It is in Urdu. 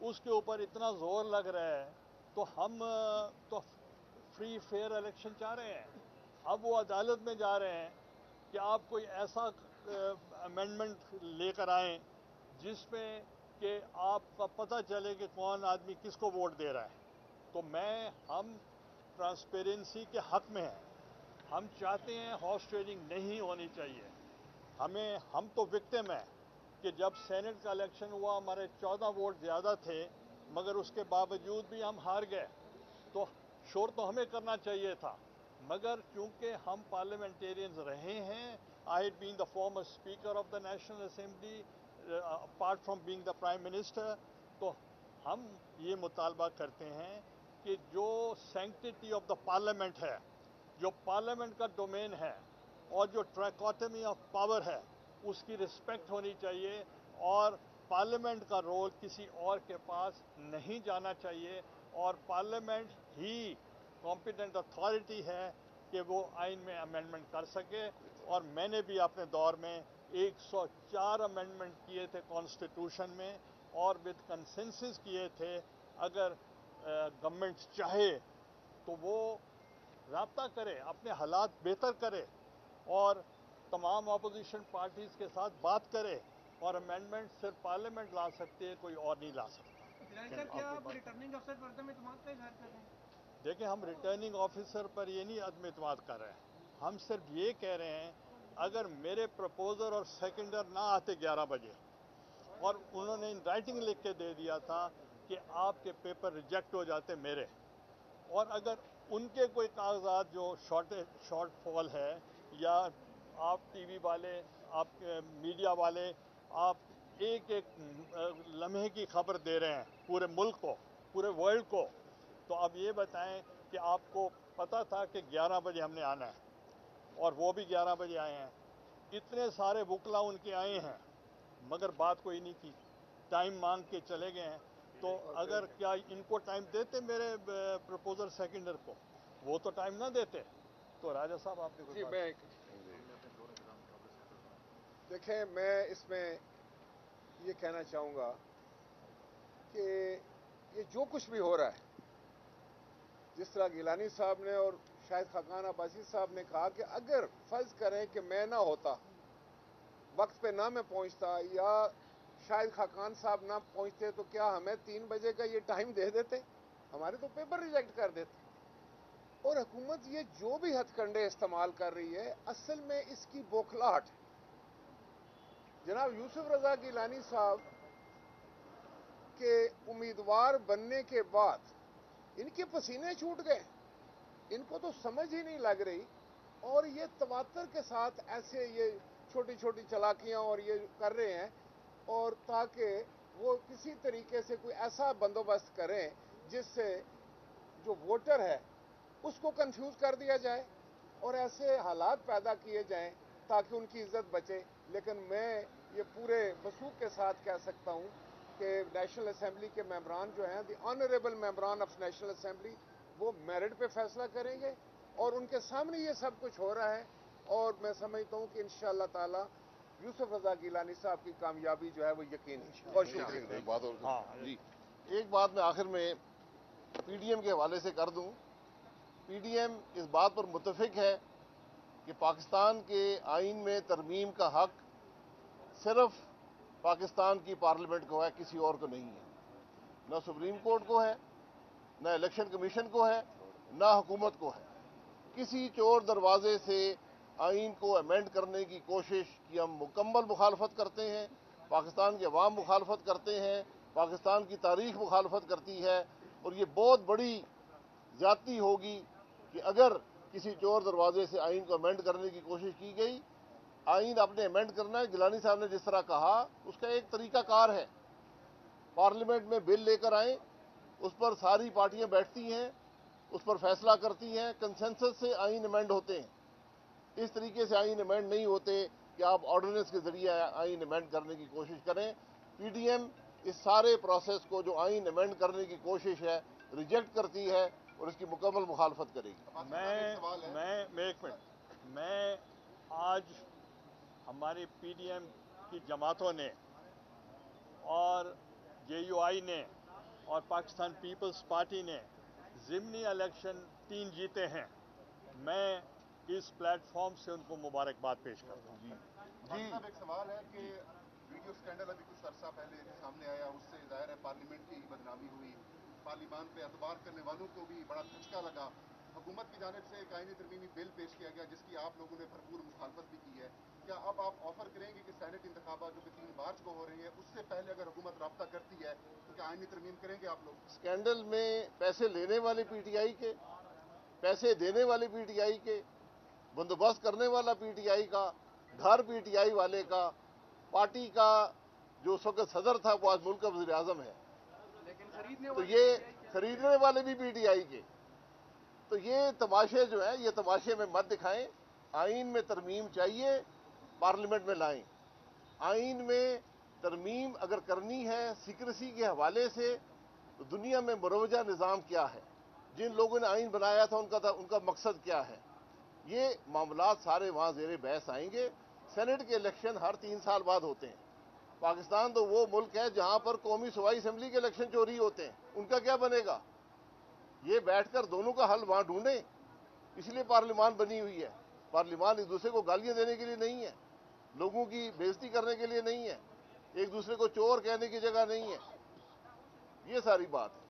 اس کے اوپر اتنا زور لگ رہا ہے تو ہم تو فری فیئر الیکشن چاہ رہے ہیں. اب وہ عدالت میں جا رہے ہیں کہ آپ کوئی ایسا امینڈمنٹ لے کر آئیں جس میں کہ آپ کا پتہ چلے کہ کون آدمی کس کو ووٹ دے رہا ہے. تو ہم ٹرانسپیرنسی کے حق میں ہیں. ہم چاہتے ہیں ہارس ٹریڈنگ نہیں ہونی چاہیے. ہم تو وکٹم ہیں کہ جب سینٹ کا الیکشن ہوا ہمارے 14 ووٹ زیادہ تھے مگر اس کے باوجود بھی ہم ہار گئے. تو شور تو ہمیں کرنا چاہیے تھا مگر چونکہ ہم پارلیمنٹیرینز رہے ہیں. I had been the former Speaker of the National Assembly, apart from being the Prime Minister. تو ہم یہ مطالبہ کرتے ہیں کہ جو سینکٹیٹی آف دا پارلیمنٹ ہے, جو پارلیمنٹ کا ڈومین ہے اور جو ٹریکوٹمی آف پاور ہے اس کی رسپیکٹ ہونی چاہیے اور پارلیمنٹ کا رول کسی اور کے پاس نہیں جانا چاہیے. اور پارلیمنٹ ہی کمپیٹنٹ اتھارٹی ہے کہ وہ آئین میں امینڈمنٹ کر سکے. اور میں نے بھی اپنے دور میں 104 امینڈمنٹ کیے تھے کانسٹیٹیوشن میں اور وتھ کنسنسس کیے تھے. اگر گورنمنٹ چاہے تو وہ رابطہ کرے, اپنے حالات بہتر کرے اور تمام اپوزیشن پارٹیز کے ساتھ بات کرے اور امینڈمنٹ صرف پارلیمنٹ لا سکتے ہے, کوئی اور نہیں لا سکتا. کیا آپ ریٹرننگ افسر پر عدم اعتماد کا اظہار کر رہے ہیں؟ دیکھیں, ہم ریٹرننگ آفیسر پر یہ نہیں عدم اعتماد کر رہے ہیں. ہم صرف یہ کہہ رہے ہیں اگر میرے پرپوزر اور سیکنڈر نہ آتے 11 بجے اور انہوں نے رائٹنگ لکھ کے دے دیا تھا کہ آپ کے پیپر ریجیکٹ ہو جاتے میرے, اور اگر ان کے کوئی کاغذات جو شارٹ فال ہے یا آپ ٹی وی والے, آپ میڈیا والے, آپ ایک لمحے کی خبر دے رہے ہیں پورے ملک کو, پورے ورلڈ کو, تو اب یہ بتائیں کہ آپ کو پتہ تھا کہ 11 بجے ہم نے آنا ہے اور وہ بھی 11 بجے آئے ہیں. اتنے سارے وکلا ان کے آئے ہیں مگر بات کوئی نہیں کی, ٹائم مانگ کے چلے گئے ہیں. تو اگر کیا ان کو ٹائم دیتے میرے پرپوزر سیکنڈر کو, وہ تو ٹائم نہ دیتے. تو راجہ صاحب آپ نے دیکھیں, میں اس میں یہ کہنا چاہوں گا کہ یہ جو کچھ بھی ہو رہا ہے, جس طرح گیلانی صاحب نے اور شاہد خاقان عباسی صاحب نے کہا کہ اگر فرض کریں کہ میں نہ ہوتا, وقت پہ نہ میں پہنچتا یا شاہد خاقان صاحب نہ پہنچتے تو کیا ہمیں 3 بجے کا یہ ٹائم دے دیتے؟ ہمارے تو پیپر ریجیکٹ کر دیتے. اور حکومت یہ جو بھی ہتھ کنڈے استعمال کر رہی ہے اصل میں اس کی بوکھلاہٹ ہے. جناب یوسف رضا گیلانی صاحب کے امیدوار بننے کے بعد ان کے پسینے چھوٹ گئے, ان کو تو سمجھ ہی نہیں لگ رہی, اور یہ تواتر کے ساتھ ایسے یہ چھوٹی چھوٹی چالاکیاں اور یہ کر رہے ہیں, اور تاکہ وہ کسی طریقے سے کوئی ایسا بندوبست کریں جس سے جو ووٹر ہے اس کو کنفیوز کر دیا جائے اور ایسے حالات پیدا کیے جائیں تاکہ ان کی عزت بچے. لیکن میں یہ پورے وثوق کے ساتھ کہہ سکتا ہوں کہ نیشنل اسمبلی کے ممبران جو ہیں, دی آنریبل ممبران آف نیشنل اسمبلی, وہ میرٹ پہ فیصلہ کریں گے اور ان کے سامنے یہ سب کچھ ہو رہا ہے. اور میں سمجھتا ہوں کہ انشاءاللہ تعالی یوسف رضا گیلانی صاحب کی کامیابی جو ہے وہ یقینی ہے. بہت شکریہ. ایک بات اور جی, ایک بات میں آخر میں پی ڈی ایم کے حوالے سے کر دوں. پی ڈی ایم اس بات پر متفق ہے کہ پاکستان کے آئین میں ترمیم کا حق صرف پاکستان کی پارلیمنٹ کو ہے, کسی اور کو نہیں ہے. نہ سپریم کورٹ کو ہے, نہ الیکشن کمیشن کو ہے, نہ حکومت کو ہے. کسی چور دروازے سے آئین کو امینڈ کرنے کی کوشش کی ہم مکمل مخالفت کرتے ہیں. پاکستان کے عوام مخالفت کرتے ہیں, پاکستان کی تاریخ مخالفت کرتی ہے, اور یہ بہت بڑی زیادتی ہوگی کہ اگر کسی چور دروازے سے آئین کو امینڈ کرنے کی کوشش کی گئی. آئین اپنے امینڈ کرنا ہے, گیلانی صاحب نے جس طرح کہا اس کا ایک طریقہ کار ہے. پارلیمنٹ میں بل لے کر آئیں, اس پر ساری پارٹیاں بیٹھتی ہیں, اس پر فیصلہ کرتی ہیں, کنسنسس سے آئین امینڈ ہوتے ہیں. اس طریقے سے آئین امینڈ نہیں ہوتے کہ آپ آرڈیننس کے ذریعے آئین امینڈ کرنے کی کوشش کریں. پی ڈی ایم اس سارے پروسیس کو جو آئین امینڈ کرنے کی کوشش ہے ریجیکٹ کرتی ہے اور اس کی مکمل مخالفت کرے گی. میں ایک منٹ, میں آج ہماری پی ڈی ایم کی جماعتوں نے اور جے یو آئی نے اور پاکستان پیپلز پارٹی نے ضمنی الیکشن 3 جیتے ہیں. میں اس پلیٹ فارم سے ان کو مبارکباد پیش کرتا ہوں. جی صاحب، ایک سوال ہے کہ ویڈیو سکینڈل ابھی کچھ عرصہ پہلے سامنے آیا، اس سے ظاہر ہے پارلیمنٹ کی بدنامی ہوئی، پارلیمان پہ اعتبار کرنے والوں کو بھی بڑا دھچکا لگا. حکومت کی جانب سے ایک آئینی ترمیمی بل پیش کیا گیا جس کی آپ لوگوں نے بھرپور مخالفت بھی کی ہے. کیا اب آپ آفر کریں گے کہ سینٹ انتخابات جو کہ 3 مارچ کو ہو رہے ہیں اس سے پہلے اگر حکومت رابطہ کرتی ہے تو کیا آئینی ترمیم کریں گے آپ لوگ؟ اسکینڈل میں پیسے لینے والے پی ٹی آئی کے، پیسے دینے والے پی ٹی آئی کے، بندوبست کرنے والا پی ٹی آئی کا، گھر پی ٹی آئی والے کا، پارٹی کا جو اس وقت صدر تھا وہ آج ملک کا وزیر اعظم ہے، تو یہ خریدنے والے بھی پی ٹی آئی کے. تو یہ تماشے جو ہیں یہ تماشے میں مت دکھائیں. آئین میں ترمیم چاہیے، پارلیمنٹ میں لائیں. آئین میں ترمیم اگر کرنی ہے سیکریسی کے حوالے سے تو دنیا میں مروجہ نظام کیا ہے، جن لوگوں نے آئین بنایا تھا ان کا مقصد کیا ہے، یہ معاملات سارے وہاں زیر بحث آئیں گے. سینٹ کے الیکشن ہر 3 سال بعد ہوتے ہیں. پاکستان تو وہ ملک ہے جہاں پر قومی صوبائی اسمبلی کے الیکشن چوری ہوتے ہیں، ان کا کیا بنے گا؟ یہ بیٹھ کر دونوں کا حل وہاں ڈھونڈیں. اس لیے پارلیمان بنی ہوئی ہے. پارلیمان ایک دوسرے کو گالیاں دینے کے لیے نہیں ہے، لوگوں کی بےزتی کرنے کے لیے نہیں ہے، ایک دوسرے کو چور کہنے کی جگہ نہیں ہے. یہ ساری بات ہے.